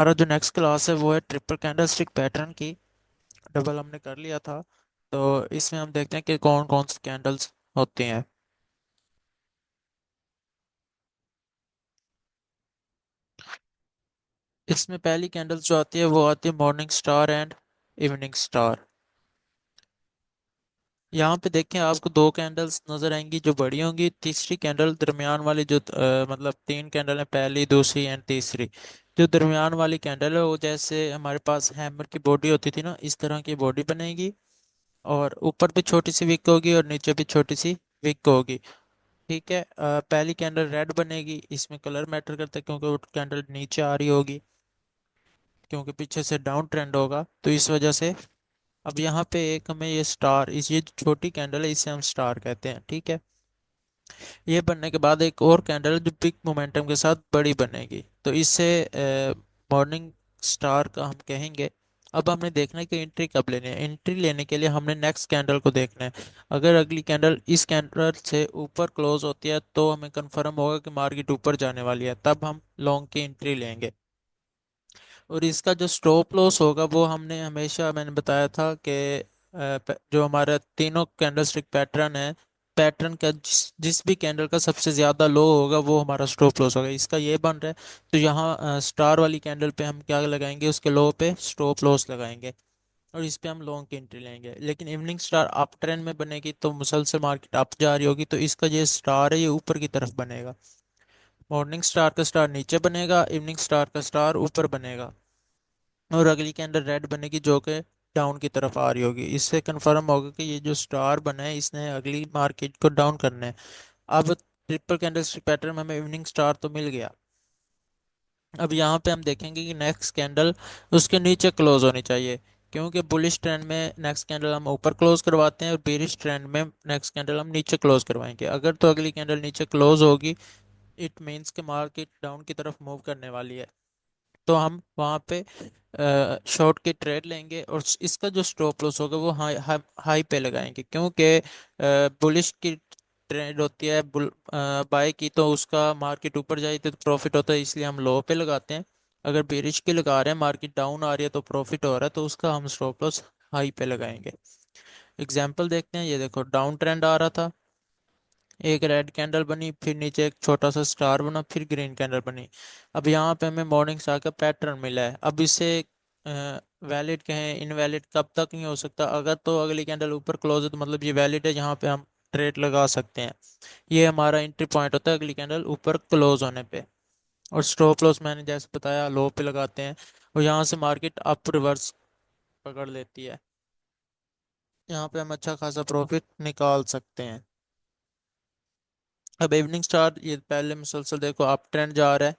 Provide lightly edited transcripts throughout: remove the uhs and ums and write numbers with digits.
हमारा जो next class है वो है ट्रिपल कैंडलस्टिक पैटर्न की। डबल हमने कर लिया था। तो इसमें हम देखते हैं कि कौन कौन सी कैंडल्स होती हैं। इसमें पहली कैंडल्स जो आती है वो आती है morning star and evening star. यहाँ पे देखें आपको दो कैंडल्स नजर आएंगी जो बड़ी होंगी, तीसरी कैंडल दरमियान वाली जो मतलब तीन कैंडल है, पहली दूसरी एंड तीसरी। जो दरमियान वाली कैंडल है वो जैसे हमारे पास हैमर की बॉडी होती थी ना, इस तरह की बॉडी बनेगी। और ऊपर भी छोटी सी विक होगी और नीचे भी छोटी सी विक होगी। ठीक है। पहली कैंडल रेड बनेगी, इसमें कलर मैटर करता है क्योंकि वो कैंडल नीचे आ रही होगी, क्योंकि पीछे से डाउन ट्रेंड होगा तो इस वजह से। अब यहाँ पे एक हमें ये स्टार, इस ये जो छोटी कैंडल है इसे हम स्टार कहते हैं। ठीक है। ये बनने के बाद एक और कैंडल जो पिक मोमेंटम के साथ बड़ी बनेगी तो इसे मॉर्निंग स्टार का हम कहेंगे। अब हमने देखना है कि एंट्री कब लेनी है। एंट्री लेने के लिए हमने नेक्स्ट कैंडल को देखना है। अगर अगली कैंडल इस कैंडल से ऊपर क्लोज होती है तो हमें कंफर्म होगा कि मार्केट ऊपर जाने वाली है, तब हम लॉन्ग की एंट्री लेंगे। और इसका जो स्टॉप लॉस होगा वो हमने हमेशा, मैंने बताया था कि जो हमारा तीनों कैंडलस्टिक पैटर्न है, पैटर्न का जिस भी कैंडल का सबसे ज़्यादा लो होगा वो हमारा स्टॉप लॉस होगा। इसका ये बन रहा है तो यहाँ स्टार वाली कैंडल पे हम क्या लगाएंगे, उसके लो पे स्टॉप लॉस लगाएंगे और इस पे हम लॉन्ग की एंट्री लेंगे। लेकिन इवनिंग स्टार अप ट्रेंड में बनेगी तो मुसलसल मार्केट अप जा रही होगी तो इसका ये स्टार है ये ऊपर की तरफ बनेगा। मॉर्निंग स्टार का स्टार नीचे बनेगा, इवनिंग स्टार का स्टार ऊपर बनेगा। और अगली कैंडल रेड बनेगी जो कि डाउन की तरफ आ रही होगी। इससे कंफर्म होगा कि ये जो स्टार बना है इसने अगली मार्केट को डाउन करना है। अब ट्रिपल कैंडलस्टिक पैटर्न में हमें इवनिंग स्टार तो मिल गया। अब यहाँ पे हम देखेंगे कि नेक्स्ट कैंडल उसके नीचे क्लोज होनी चाहिए, क्योंकि बुलिश ट्रेंड में नेक्स्ट कैंडल हम ऊपर क्लोज करवाते हैं और बेरिश ट्रेंड में नेक्स्ट कैंडल हम नीचे क्लोज करवाएंगे। अगर तो अगली कैंडल नीचे क्लोज होगी, इट मीन्स कि मार्केट डाउन की तरफ मूव करने वाली है, तो हम वहाँ पे शॉर्ट की ट्रेड लेंगे और इसका जो स्टॉप लॉस होगा वो हाई हाई, हाई पे लगाएंगे, क्योंकि बुलिश की ट्रेड होती है बुल बाय की तो उसका मार्केट ऊपर जाए तो प्रॉफिट होता है, इसलिए हम लो पे लगाते हैं। अगर बेरिश की लगा रहे हैं, मार्केट डाउन आ रही है तो प्रॉफिट हो रहा है तो उसका हम स्टॉप लॉस हाई पे लगाएंगे। एग्जाम्पल देखते हैं। ये देखो डाउन ट्रेंड आ रहा था, एक रेड कैंडल बनी, फिर नीचे एक छोटा सा स्टार बना, फिर ग्रीन कैंडल बनी। अब यहाँ पे हमें मॉर्निंग स्टार का पैटर्न मिला है। अब इसे वैलिड कहें इनवैलिड कब तक नहीं हो सकता, अगर तो अगली कैंडल ऊपर क्लोज है तो मतलब ये वैलिड है, यहाँ पे हम ट्रेड लगा सकते हैं। ये हमारा एंट्री पॉइंट होता है अगली कैंडल ऊपर क्लोज होने पे। और स्टॉप लॉस मैंने जैसे बताया लो पे लगाते हैं और यहाँ से मार्केट अप रिवर्स पकड़ लेती है। यहाँ पे हम अच्छा खासा प्रॉफिट निकाल सकते हैं। अब इवनिंग स्टार ये पहले मुसलसल देखो अप ट्रेंड जा रहा है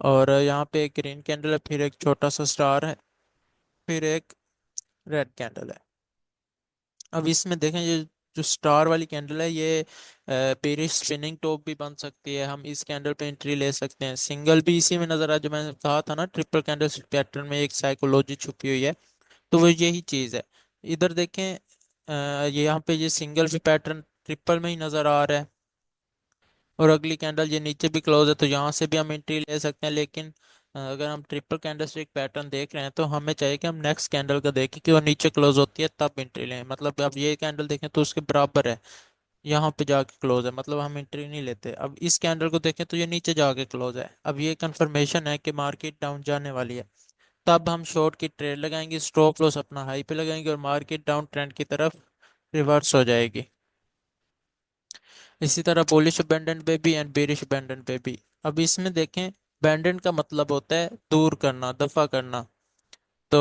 और यहाँ पे एक ग्रीन कैंडल है, फिर एक छोटा सा स्टार है, फिर एक रेड कैंडल है। अब इसमें देखें ये जो स्टार वाली कैंडल है ये बेरिश स्पिनिंग टॉप भी बन सकती है, हम इस कैंडल पे एंट्री ले सकते हैं। सिंगल भी इसी में नजर आ, जो मैंने कहा था ना ट्रिपल कैंडल पैटर्न में एक साइकोलॉजी छुपी हुई है, तो वो यही चीज़ है। इधर देखें ये यहाँ पे ये सिंगल भी पैटर्न ट्रिपल में ही नजर आ रहा है और अगली कैंडल ये नीचे भी क्लोज है तो यहाँ से भी हम एंट्री ले सकते हैं। लेकिन अगर हम ट्रिपल कैंडलस्टिक पैटर्न देख रहे हैं तो हमें चाहिए कि हम नेक्स्ट कैंडल का देखें कि वो नीचे क्लोज होती है तब एंट्री लें। मतलब अब ये कैंडल देखें तो उसके बराबर है, यहाँ पे जाके क्लोज है, मतलब हम एंट्री नहीं लेते। अब इस कैंडल को देखें तो ये नीचे जाके क्लोज है, अब ये कंफर्मेशन है कि मार्केट डाउन जाने वाली है, तब हम शॉर्ट की ट्रेड लगाएंगे, स्टॉप लॉस अपना हाई पे लगाएंगे और मार्केट डाउन ट्रेंड की तरफ रिवर्स हो जाएगी। इसी तरह बुलिश अबेंडेंट पे भी एंड बेरिश अबेंडेंट पे भी। अब इसमें देखें अबेंडेंट का मतलब होता है दूर करना, दफा करना। तो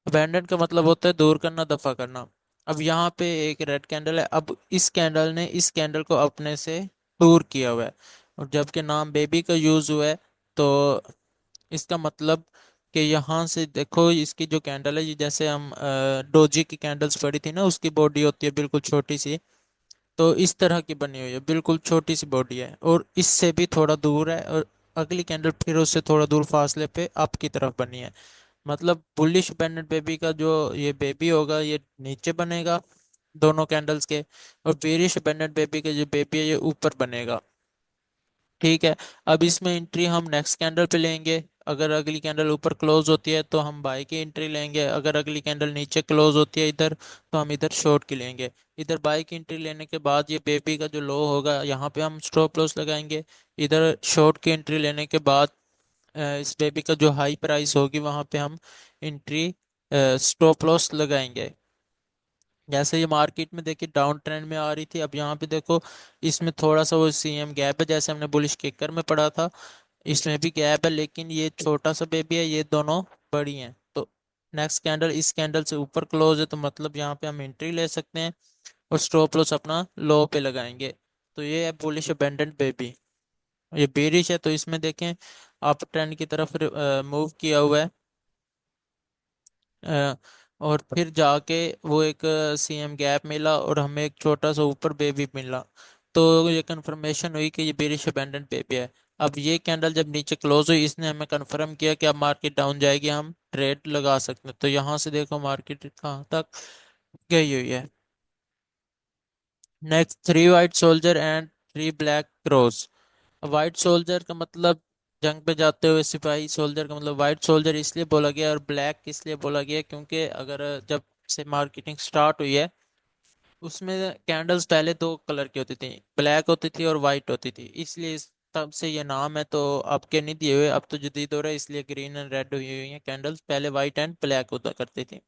अबेंडेंट का मतलब होता है दूर करना, दफा करना। अब यहाँ पे एक रेड कैंडल है, अब इस कैंडल ने इस कैंडल को अपने से दूर किया हुआ है और जबकि नाम बेबी का यूज हुआ है तो इसका मतलब कि यहाँ से देखो इसकी जो कैंडल है ये जैसे हम डोजी की कैंडल्स पड़ी थी ना, उसकी बॉडी होती है बिल्कुल छोटी सी, तो इस तरह की बनी हुई है, बिल्कुल छोटी सी बॉडी है और इससे भी थोड़ा दूर है और अगली कैंडल फिर उससे थोड़ा दूर फासले पे अप की तरफ बनी है। मतलब बुलिश पेंडेंट बेबी का जो ये बेबी होगा ये नीचे बनेगा दोनों कैंडल्स के, और बेरिश पेंडेंट बेबी का जो बेबी है ये ऊपर बनेगा। ठीक है। अब इसमें एंट्री हम नेक्स्ट कैंडल पे लेंगे। अगर अगली कैंडल ऊपर क्लोज होती है तो हम बाई की एंट्री लेंगे, अगर अगली कैंडल नीचे क्लोज होती है इधर तो हम इधर शॉर्ट की लेंगे। इधर बाई की एंट्री लेने के बाद ये बेबी का जो लो होगा यहाँ पे हम स्टॉप लॉस लगाएंगे। इधर शॉर्ट की एंट्री लेने के बाद इस बेबी का जो हाई प्राइस होगी वहाँ पे हम एंट्री स्टॉप लॉस लगाएंगे। जैसे ये मार्केट में देखिए डाउन ट्रेंड में आ रही थी, अब यहाँ पे देखो इसमें थोड़ा सा वो सीएम गैप है, जैसे हमने बुलिश किकर में पढ़ा था। इसमें भी गैप है लेकिन ये छोटा सा बेबी है, ये दोनों बड़ी हैं। तो नेक्स्ट कैंडल इस कैंडल से ऊपर क्लोज है तो मतलब यहाँ पे हम एंट्री ले सकते हैं और स्टॉप लॉस अपना लो पे लगाएंगे। तो ये है बुलिश अबेंडेंट बेबी। ये बेरिश है तो इसमें देखें अप ट्रेंड की तरफ मूव किया हुआ है। अ, और फिर जाके वो एक सीएम गैप मिला और हमें एक छोटा सा ऊपर बेबी मिला। तो ये कंफर्मेशन हुई कि ये बेरिश अबेंडेंट बेबी है। अब ये कैंडल जब नीचे क्लोज हुई इसने हमें कंफर्म किया कि अब मार्केट डाउन जाएगी, हम ट्रेड लगा सकते हैं। तो यहाँ से देखो मार्केट कहाँ तक गई हुई है। Next three white soldier and three black cross. White soldier का मतलब जंग पे जाते हुए सिपाही, सोल्जर का मतलब वाइट सोल्जर इसलिए बोला गया और ब्लैक इसलिए बोला गया क्योंकि अगर जब से मार्केटिंग स्टार्ट हुई है उसमें कैंडल्स पहले दो कलर की होती थी, ब्लैक होती थी और वाइट होती थी, इसलिए इस तब से ये नाम है। तो अब के नहीं दिए हुए, अब तो जदीद हो रहा है इसलिए ग्रीन एंड रेड हुई हुई हैं कैंडल्स, पहले वाइट एंड ब्लैक होता करती थी।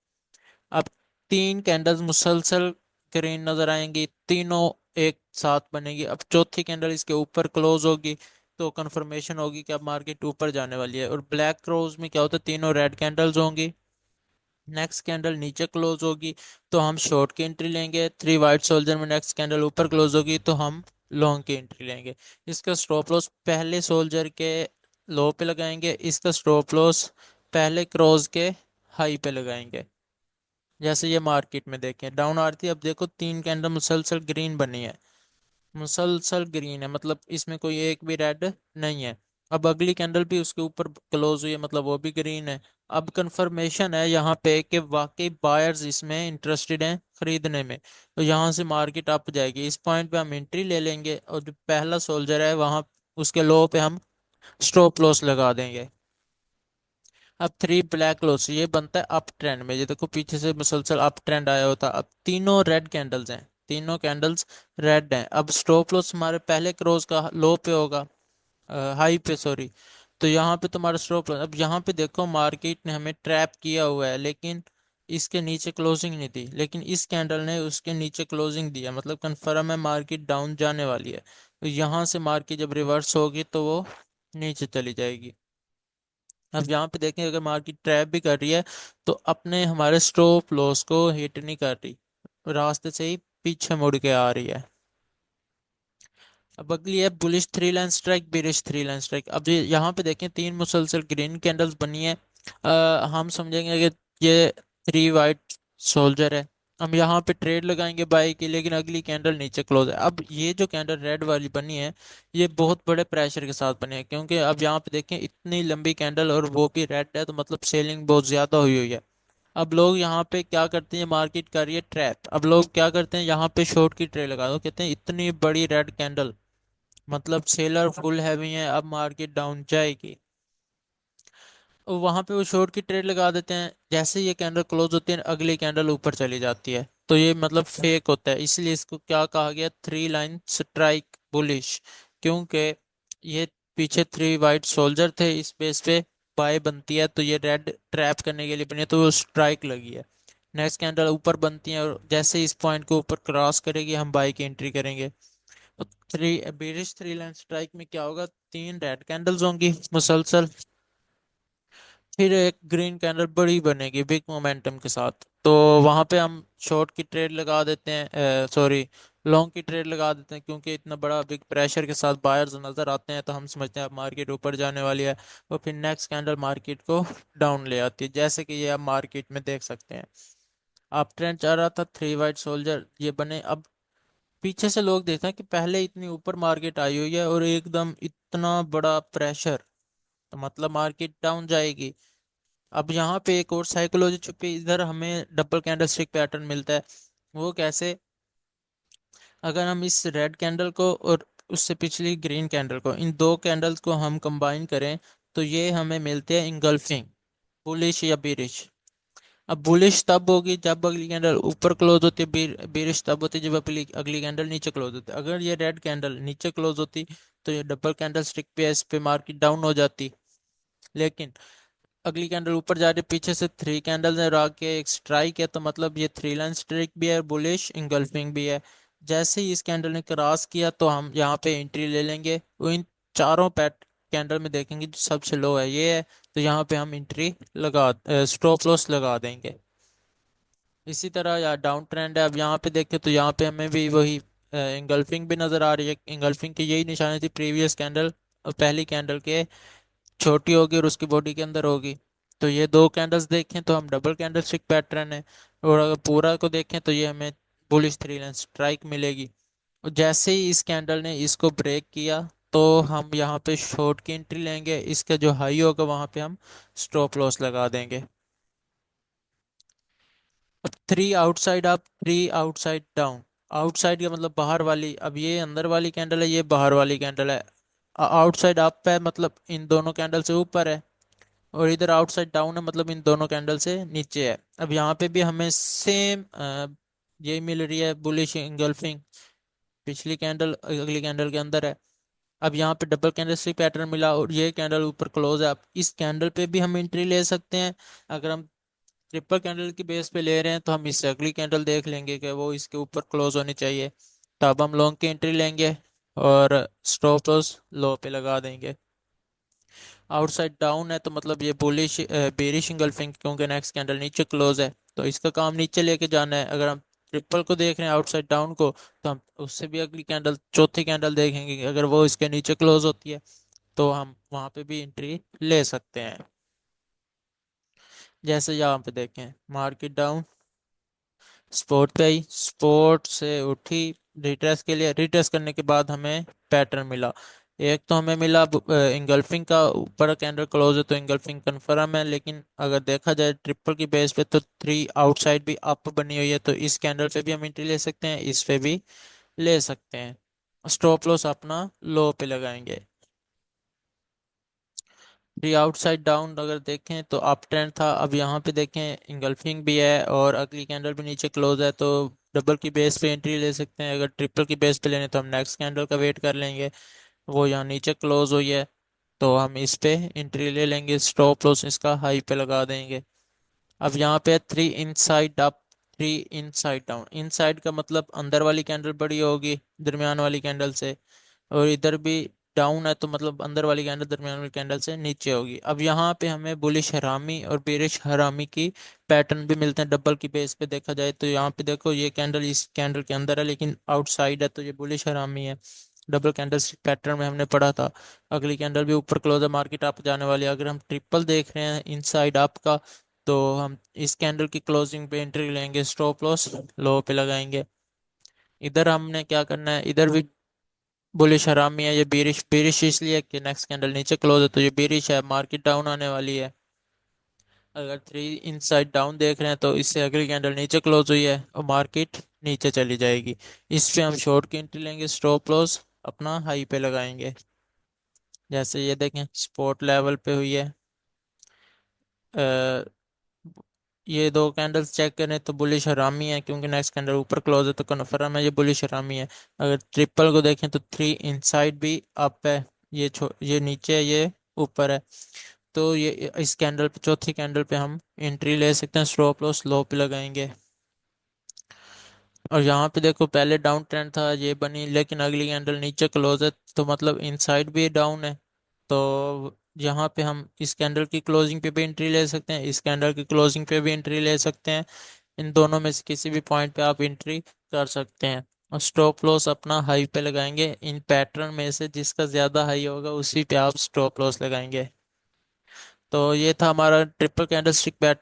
अब तीन कैंडल्स मुसलसल ग्रीन नजर आएंगी, तीनों एक साथ बनेगी। अब चौथी कैंडल इसके ऊपर क्लोज होगी तो कंफर्मेशन होगी कि अब मार्केट ऊपर जाने वाली है। और ब्लैक क्लोज में क्या होता है, तीनों रेड कैंडल्स होंगी। नेक्स्ट कैंडल नीचे क्लोज होगी तो हम शॉर्ट की एंट्री लेंगे। थ्री वाइट सोल्जर में नेक्स्ट कैंडल ऊपर क्लोज होगी तो हम लॉन्ग की एंट्री लेंगे। इसका स्टॉप लॉस पहले सोल्जर के लो पे लगाएंगे, इसका स्टॉप लॉस पहले क्रॉस के हाई पे लगाएंगे। जैसे ये मार्केट में देखें डाउन आ रही थी, अब देखो तीन कैंडल मुसलसल ग्रीन बनी है, मुसलसल ग्रीन है मतलब इसमें कोई एक भी रेड नहीं है। अब अगली कैंडल भी उसके ऊपर क्लोज हुई है मतलब वो भी ग्रीन है। अब कंफर्मेशन है यहाँ पे कि वाकई बायर्स इसमें इंटरेस्टेड हैं खरीदने में, तो यहाँ से मार्केट अप जाएगी। इस पॉइंट पे हम एंट्री ले लेंगे और जो पहला सोल्जर है वहाँ उसके लो पे हम स्टॉप लॉस लगा देंगे। अब थ्री ब्लैक लॉस ये बनता है अप ट्रेंड में, ये देखो पीछे से मुसलसल अप ट्रेंड आया होता। अब तीनों रेड कैंडल्स हैं, तीनों कैंडल्स रेड हैं। अब स्टॉप लॉस हमारे पहले क्रॉस का लो पे होगा, हाई पे सॉरी। तो यहाँ पे तुम्हारा स्टॉप लॉस, अब यहाँ पे देखो मार्केट ने हमें ट्रैप किया हुआ है लेकिन इसके नीचे क्लोजिंग नहीं थी, लेकिन इस कैंडल ने उसके नीचे क्लोजिंग दिया, मतलब कंफर्म है मार्केट डाउन जाने वाली है। तो यहाँ से मार्केट जब रिवर्स होगी तो वो नीचे चली जाएगी। अब यहाँ पे देखें अगर मार्केट ट्रैप भी कर रही है तो अपने हमारे स्टॉप लॉस को हिट नहीं कर रही, रास्ते से ही पीछे मुड़ के आ रही है। अब अगली है bullish three line strike, bearish three line strike. अब ये यहाँ पे देखें तीन मुसलसल ग्रीन कैंडल्स बनी है। हम समझेंगे कि ये थ्री वाइट सोल्जर है। हम यहाँ पे ट्रेड लगाएंगे बाई की, लेकिन अगली कैंडल नीचे क्लोज है। अब ये जो कैंडल रेड वाली बनी है ये बहुत बड़े प्रेशर के साथ बनी है, क्योंकि अब यहाँ पे देखें इतनी लंबी कैंडल और वो भी रेड है तो मतलब सेलिंग बहुत ज्यादा हुई हुई है। अब लोग यहाँ पे क्या करते हैं, मार्केट कर रही है ट्रैप, अब लोग क्या करते हैं यहाँ पे शॉर्ट की ट्रेड लगा दो, कहते हैं इतनी बड़ी रेड कैंडल मतलब सेलर फुल हैवी है अब मार्केट डाउन जाएगी। वहां पे वो शॉर्ट की ट्रेड लगा देते हैं, जैसे ये कैंडल क्लोज होती है अगली कैंडल ऊपर चली जाती है। तो ये मतलब फेक होता है, इसलिए इसको क्या कहा गया, थ्री लाइन स्ट्राइक बुलिश। क्योंकि ये पीछे थ्री वाइट सोल्जर थे, इस बेस पे बाय बनती है तो ये रेड ट्रैप करने के लिए बनी है तो वो स्ट्राइक लगी है। नेक्स्ट कैंडल ऊपर बनती है और जैसे इस पॉइंट को ऊपर क्रॉस करेगी हम बाय की एंट्री करेंगे। तो three bearish three line strike में क्या होगा, तीन रेड कैंडल्स होंगी मुसलसल, फिर एक ग्रीन कैंडल बड़ी बनेगी बिग मोमेंटम के साथ। तो वहां पे हम शॉर्ट की ट्रेड लगा देते हैं, सॉरी लॉन्ग की ट्रेड लगा देते हैं, क्योंकि इतना बड़ा बिग प्रेशर के साथ बायर्स नजर आते हैं तो हम समझते हैं अब मार्केट ऊपर जाने वाली है। और फिर नेक्स्ट कैंडल मार्केट को डाउन ले आती है, जैसे कि ये आप मार्केट में देख सकते हैं। आप ट्रेंड चाह रहा था थ्री वाइट सोल्जर ये बने। अब पीछे से लोग देखते हैं कि पहले इतनी ऊपर मार्केट आई हुई है और एकदम इतना बड़ा प्रेशर, तो मतलब मार्केट डाउन जाएगी। अब यहाँ पे एक और साइकोलॉजी छुपी, इधर हमें डबल कैंडलस्टिक पैटर्न मिलता है। वो कैसे, अगर हम इस रेड कैंडल को और उससे पिछली ग्रीन कैंडल को, इन दो कैंडल्स को हम कंबाइन करें तो ये हमें मिलते हैं इंगल्फिंग, बुलिश या बेरिश। अब बुलिश तब होगी जब अगली कैंडल ऊपर क्लोज होती है, बेरिश तब होती है जब अगली अगली कैंडल नीचे क्लोज होती है। अगर ये रेड कैंडल नीचे क्लोज होती तो ये डबल कैंडल स्टिक पे इस पे मार्केट डाउन हो जाती। लेकिन अगली कैंडल ऊपर जा रही है, पीछे से थ्री कैंडल्स ने आके एक स्ट्राइक है, तो मतलब ये थ्री लाइन स्ट्राइक भी है, बुलिश इंगल्फिंग भी है। जैसे ही इस कैंडल ने क्रॉस किया तो हम यहाँ पे एंट्री ले लेंगे। वो इन चारों पैट कैंडल में देखेंगे जो सबसे लो है ये है, तो यहाँ पे हम एंट्री लगा स्टॉप लॉस लगा देंगे। इसी तरह यार डाउन ट्रेंड है, अब यहाँ पे देखें तो यहाँ पे हमें भी वही इंगल्फिंग भी नजर आ रही है। इंगल्फिंग की यही निशानी थी प्रीवियस कैंडल, पहली कैंडल के छोटी होगी और उसकी बॉडी के अंदर होगी। तो ये दो कैंडल्स देखें तो हम डबल कैंडल स्टिक पैटर्न है, और अगर पूरा को देखें तो ये हमें बुलिश थ्री लाइन स्ट्राइक मिलेगी। और जैसे ही इस कैंडल ने इसको ब्रेक किया तो हम यहाँ पे शॉर्ट की एंट्री लेंगे, इसका जो हाई होगा वहाँ पे हम स्टॉप लॉस लगा देंगे। अब three outside up, three outside down. Outside का मतलब बाहर वाली, अब ये अंदर वाली कैंडल है, ये बाहर वाली कैंडल है। आउटसाइड अप है मतलब इन दोनों कैंडल से ऊपर है, और इधर आउटसाइड डाउन है मतलब इन दोनों कैंडल से नीचे है। अब यहाँ पे भी हमें सेम ये मिल रही है बुलिश इंगल्फिंग, पिछली कैंडल अगली कैंडल के अंदर है। अब यहाँ पे डबल कैंडल स्टिक पैटर्न मिला और ये कैंडल ऊपर क्लोज है। अब इस कैंडल पे भी हम एंट्री ले सकते हैं। अगर हम ट्रिपल कैंडल की बेस पे ले रहे हैं तो हम इससे अगली कैंडल देख लेंगे कि वो इसके ऊपर क्लोज होनी चाहिए, तब हम लॉन्ग की एंट्री लेंगे और स्टॉप लॉस लो पे लगा देंगे। आउटसाइड डाउन है तो मतलब ये बुलिश बेरिश इंगल्फिंग, क्योंकि नेक्स्ट कैंडल नीचे क्लोज है तो इसका काम नीचे लेके जाना है। अगर हम ट्रिपल को देख रहे हैं आउटसाइड डाउन को, तो हम उससे भी अगली कैंडल चौथी कैंडल देखेंगे कि अगर वो इसके नीचे क्लोज होती है तो हम वहां पे भी एंट्री ले सकते हैं। जैसे यहाँ पे देखें मार्केट डाउन, स्पोर्ट पे आई, स्पोर्ट से उठी रिट्रेस के लिए, रिट्रेस करने के बाद हमें पैटर्न मिला। एक तो हमें मिला इंगल्फिंग का, ऊपर कैंडल क्लोज है तो इंगल्फिंग कंफर्म है। लेकिन अगर देखा जाए ट्रिपल की बेस पे तो थ्री आउटसाइड भी अप बनी हुई है, तो इस कैंडल पे भी हम एंट्री ले सकते हैं, इस पे भी ले सकते हैं। स्टॉप लॉस अपना लो पे लगाएंगे। थ्री आउटसाइड डाउन अगर देखें तो अप ट्रेंड था, अब यहाँ पे देखें इंगल्फिंग भी है और अगली कैंडल भी नीचे क्लोज है, तो डबल की बेस पे एंट्री ले सकते हैं। अगर ट्रिपल की बेस पे लेने तो हम नेक्स्ट कैंडल का वेट कर लेंगे, वो यहाँ नीचे क्लोज हुई है तो हम इस पे एंट्री ले लेंगे, स्टॉप लॉस इसका हाई पे लगा देंगे। अब यहाँ पे three inside up, three inside down. Inside का मतलब अंदर वाली कैंडल बड़ी होगी दरमियान वाली कैंडल से, और इधर भी डाउन है तो मतलब अंदर वाली कैंडल दरमियान वाली कैंडल से नीचे होगी। अब यहाँ पे हमें बुलिश हरामी और बेरिश हरामी की पैटर्न भी मिलते हैं डबल की बेस पे देखा जाए तो। यहाँ पे देखो ये कैंडल इस कैंडल के अंदर है लेकिन आउटसाइड है, तो ये बुलिश हरामी है। डबल कैंडल पैटर्न में हमने पढ़ा था। अगली कैंडल भी ऊपर क्लोज है, मार्केट अप जाने वाली है। अगर हम ट्रिपल देख रहे हैं इनसाइड अप का, तो हम इस कैंडल की क्लोजिंग पे एंट्री लेंगे, स्टॉप लॉस लो पे लगाएंगे। इधर हमने क्या करना है, इधर भी बुलिश हरामी है, ये बेरिश, बेरिश इसलिए कि नेक्स्ट कैंडल नीचे क्लोज है तो ये बेरिश है, मार्केट डाउन आने वाली है। अगर थ्री इनसाइड डाउन देख रहे हैं तो इससे अगली कैंडल नीचे क्लोज हुई है और मार्केट नीचे चली जाएगी। इस पे हम शॉर्ट की एंट्री लेंगे, स्टॉप लॉस अपना हाई पे लगाएंगे। जैसे ये देखें स्पॉट लेवल पे हुई है, ये दो कैंडल्स चेक करें तो बुलिश हरामी है, क्योंकि नेक्स्ट कैंडल ऊपर क्लोज है तो कन्फर्म है ये बुलिश हरामी है। अगर ट्रिपल को देखें तो थ्री इनसाइड भी अप है, ये नीचे है, ये ऊपर है, तो ये इस कैंडल पे, चौथी कैंडल पे हम एंट्री ले सकते हैं, स्टॉप लॉस लो पे लगाएंगे। और यहाँ पे देखो पहले डाउन ट्रेंड था ये बनी, लेकिन अगली कैंडल नीचे क्लोज है तो मतलब इनसाइड भी डाउन है। तो यहाँ पे हम इस कैंडल की क्लोजिंग पे भी एंट्री ले सकते हैं, इस कैंडल की क्लोजिंग पे भी एंट्री ले सकते हैं। इन दोनों में से किसी भी पॉइंट पे आप एंट्री कर सकते हैं। और स्टॉप लॉस अपना हाई पे लगाएंगे, इन पैटर्न में से जिसका ज़्यादा हाई होगा उसी पे आप स्टॉप लॉस लगाएंगे। तो ये था हमारा ट्रिपल कैंडल स्टिक पैटर्न।